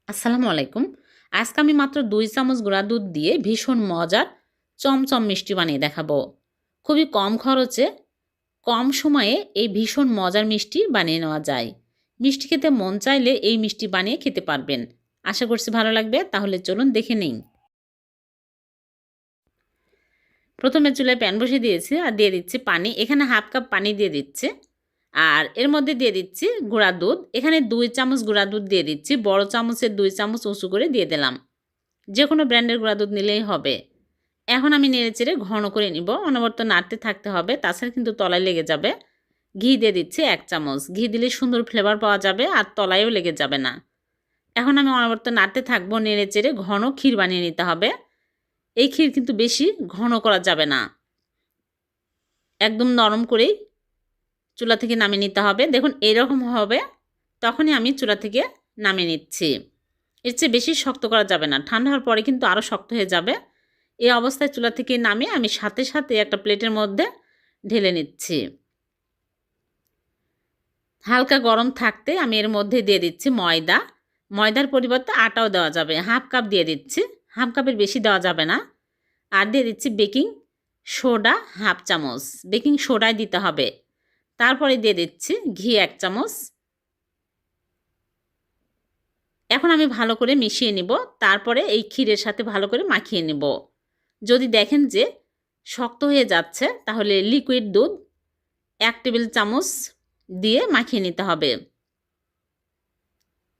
আসসালামু আলাইকুম। আজকে আমি মাত্র ২ চামচ গুঁড়া দুধ দিয়ে ভীষণ মজার চমচম মিষ্টি বানিয়ে দেখাবো। খুবই কম খরচে, কম সময়ে এই ভীষণ মজার মিষ্টি বানিয়ে নেওয়া যায়। মিষ্টি খেতে মন চাইলে এই মিষ্টি বানিয়ে খেতে পারবেন। আশা করছি ভালো লাগবে। তাহলে চলুন দেখে নিই। প্রথমে চুলায় প্যান বসিয়ে দিয়েছি আর দিয়ে দিচ্ছি পানি। এখানে 1/2 কাপ পানি দিয়ে দিচ্ছি। আর এর মধ্যে দিয়ে দিচ্ছি গুঁড়া দুধ। এখানে 2 চামচ গুঁড়া দুধ দিয়ে দিচ্ছি। বড় চামচের 2 চামচ উঁচু করে দিয়ে দিলাম। যে কোনো ব্র্যান্ডের গুঁড়া দুধ নিলেই হবে। এখন আমি নেড়েচেড়ে ঘন করে নিব। অনবরত নাড়তে থাকতে হবে, তাছাড়া কিন্তু তলায় লেগে যাবে। ঘি দিয়ে দিচ্ছি 1 চামচ। ঘি দিলে সুন্দর ফ্লেভার পাওয়া যাবে আর তলায়ও লেগে যাবে না। এখন আমি অনবরত নাড়তে থাকবো, নেড়েচেড়ে ঘন ক্ষীর বানিয়ে নিতে হবে। এই ক্ষীর কিন্তু বেশি ঘন করা যাবে না, একদম নরম করেই চুলা থেকে নামিয়ে নিতে হবে। দেখুন এরকম হবে, তখনই আমি চুলা থেকে নামিয়ে নিচ্ছি। এর চেয়ে বেশি শক্ত করা যাবে না, ঠান্ডা হওয়ার পরে কিন্তু আরও শক্ত হয়ে যাবে। এই অবস্থায় চুলা থেকে নামিয়ে আমি সাথে সাথে একটা প্লেটের মধ্যে ঢেলে নিচ্ছি। হালকা গরম থাকতে আমি এর মধ্যে দিয়ে দিচ্ছি ময়দা। ময়দার পরিবর্তে আটাও দেওয়া যাবে। 1/2 কাপ দিয়ে দিচ্ছি, 1/2 কাপের বেশি দেওয়া যাবে না। আর দিয়ে দিচ্ছি বেকিং সোডা 1/2 চামচ। বেকিং সোডাই দিতে হবে। তারপরে দিয়ে দিচ্ছি ঘি 1 চামচ। এখন আমি ভালো করে মিশিয়ে নিব। তারপরে এই ক্ষীরের সাথে ভালো করে মাখিয়ে নিব। যদি দেখেন যে শক্ত হয়ে যাচ্ছে, তাহলে লিকুইড দুধ 1 টেবিল চামচ দিয়ে মাখিয়ে নিতে হবে।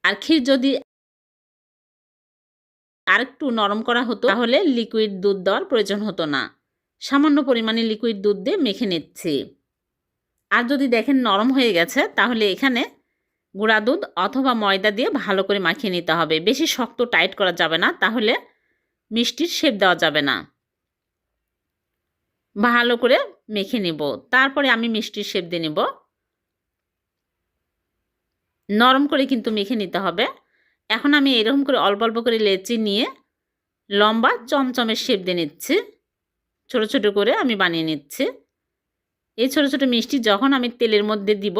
আর ক্ষীর যদি আরেকটু নরম করা হতো, তাহলে লিকুইড দুধ দেওয়ার প্রয়োজন হতো না। সামান্য পরিমাণে লিকুইড দুধ দিয়ে মেখে নিচ্ছি। আর যদি দেখেন নরম হয়ে গেছে, তাহলে এখানে গুঁড়া দুধ অথবা ময়দা দিয়ে ভালো করে মাখিয়ে নিতে হবে। বেশি শক্ত টাইট করা যাবে না, তাহলে মিষ্টির শেপ দেওয়া যাবে না। ভালো করে মেখে নিব। তারপরে আমি মিষ্টির শেপ দিয়ে নিব। নরম করে কিন্তু মেখে নিতে হবে। এখন আমি এরকম করে অল্প অল্প করে লেচি নিয়ে লম্বা চমচমের শেপ দিয়ে নিচ্ছি। ছোট ছোট করে আমি বানিয়ে নিচ্ছি। এই ছোট ছোট মিষ্টি যখন আমি তেলের মধ্যে দিব,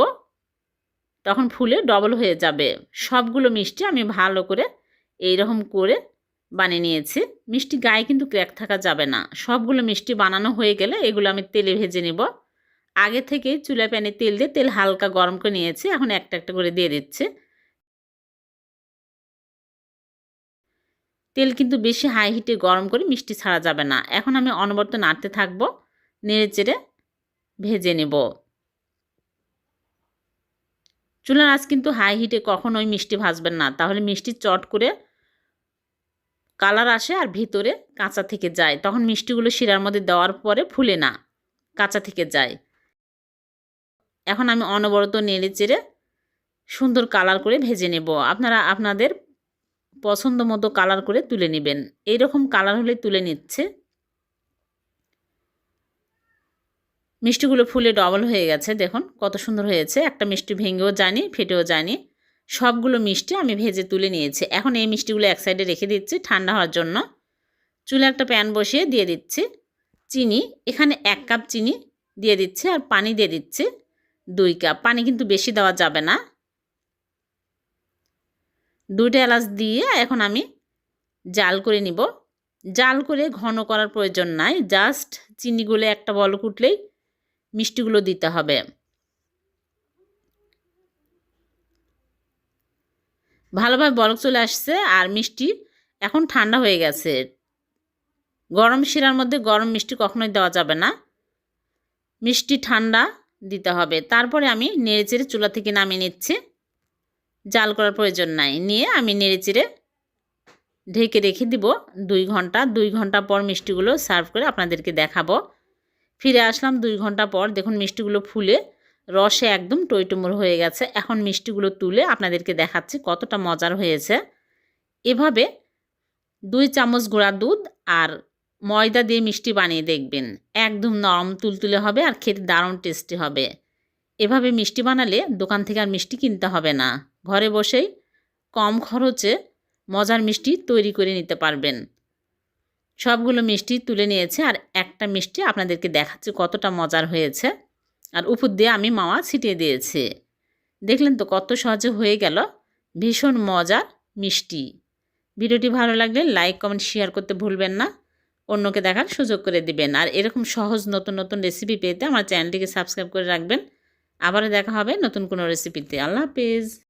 তখন ফুলে ডবল হয়ে যাবে। সবগুলো মিষ্টি আমি ভালো করে এইরকম করে বানিয়ে নিয়েছি। মিষ্টি গায়ে কিন্তু ক্র্যাক থাকা যাবে না। সবগুলো মিষ্টি বানানো হয়ে গেলে এগুলো আমি তেলে ভেজে নিব। আগে থেকেই চুলায় প্যানে তেল দিয়ে তেল হালকা গরম করে নিয়েছি। এখন একটা একটা করে দিয়ে দিচ্ছি। তেল কিন্তু বেশি হাই হিটে গরম করে মিষ্টি ছাড়া যাবে না। এখন আমি অনবরত নাড়তে থাকবো, নেড়েচেড়ে ভেজে নেব। চুলার আঁচ কিন্তু হাই হিটে কখনোই মিষ্টি ভাজবেন না, তাহলে মিষ্টি চট করে কালার আসে আর ভিতরে কাঁচা থেকে যায়। তখন মিষ্টিগুলো শিরার মধ্যে দেওয়ার পরে ফুলে না, কাঁচা থেকে যায়। এখন আমি অনবরত নেড়েচেড়ে সুন্দর কালার করে ভেজে নেব। আপনারা আপনাদের পছন্দ মতো কালার করে তুলে নেবেন। এইরকম কালার হলে তুলে নিচ্ছে। মিষ্টিগুলো ফুলে ডবল হয়ে গেছে। দেখুন কত সুন্দর হয়েছে। একটা মিষ্টি ভেঙেও যায়নি, ফেটেও যায়নি। সবগুলো মিষ্টি আমি ভেজে তুলে নিয়েছি। এখন এই মিষ্টিগুলো এক সাইডে রেখে দিচ্ছি ঠান্ডা হওয়ার জন্য। চুলে একটা প্যান বসিয়ে দিয়ে দিচ্ছি চিনি। এখানে 1 কাপ চিনি দিয়ে দিচ্ছি আর পানি দিয়ে দিচ্ছি 2 কাপ। পানি কিন্তু বেশি দেওয়া যাবে না। 2টা এলাচ দিয়ে এখন আমি জাল করে নিব। জাল করে ঘন করার প্রয়োজন নাই, জাস্ট চিনিগুলো একটা বলক উঠলেই মিষ্টিগুলো দিতে হবে। ভালোভাবে বলক চলে আসছে আর মিষ্টি এখন ঠান্ডা হয়ে গেছে। গরম শিরার মধ্যে গরম মিষ্টি কখনোই দেওয়া যাবে না, মিষ্টি ঠান্ডা দিতে হবে। তারপরে আমি নেড়েচেড়ে চুলা থেকে নামিয়ে নিচ্ছি। জাল করার প্রয়োজন নাই। নিয়ে আমি নেড়েচেড়ে ঢেকে রেখে দিব 2 ঘন্টা। 2 ঘন্টা পর মিষ্টিগুলো সার্ভ করে আপনাদেরকে দেখাবো। ফিরে আসলাম 2 ঘন্টা পর। দেখুন মিষ্টিগুলো ফুলে রসে একদম টইটুমুর হয়ে গেছে। এখন মিষ্টিগুলো তুলে আপনাদেরকে দেখাচ্ছি কতটা মজার হয়েছে। এভাবে 2 চামচ গুঁড়া দুধ আর ময়দা দিয়ে মিষ্টি বানিয়ে দেখবেন। একদম নরম তুলতুলে হবে আর খেতে দারুণ টেস্টি হবে। এভাবে মিষ্টি বানালে দোকান থেকে আর মিষ্টি কিনতে হবে না। ঘরে বসেই কম খরচে মজার মিষ্টি তৈরি করে নিতে পারবেন। সবগুলো মিষ্টি তুলে নিয়েছে আর একটা মিষ্টি আপনাদেরকে দেখাচ্ছি কতটা মজার হয়েছে। আর উপর দিয়ে আমি মাওয়া ছিটিয়ে দিয়েছি। দেখলেন তো কত সহজে হয়ে গেল ভীষণ মজার মিষ্টি। ভিডিওটি ভালো লাগলে লাইক কমেন্ট শেয়ার করতে ভুলবেন না, অন্যকে দেখার সুযোগ করে দিবেন। আর এরকম সহজ নতুন নতুন রেসিপি পেতে আমার চ্যানেলটিকে সাবস্ক্রাইব করে রাখবেন। আবারও দেখা হবে নতুন কোনো রেসিপিতে। আল্লাহ হাফেজ।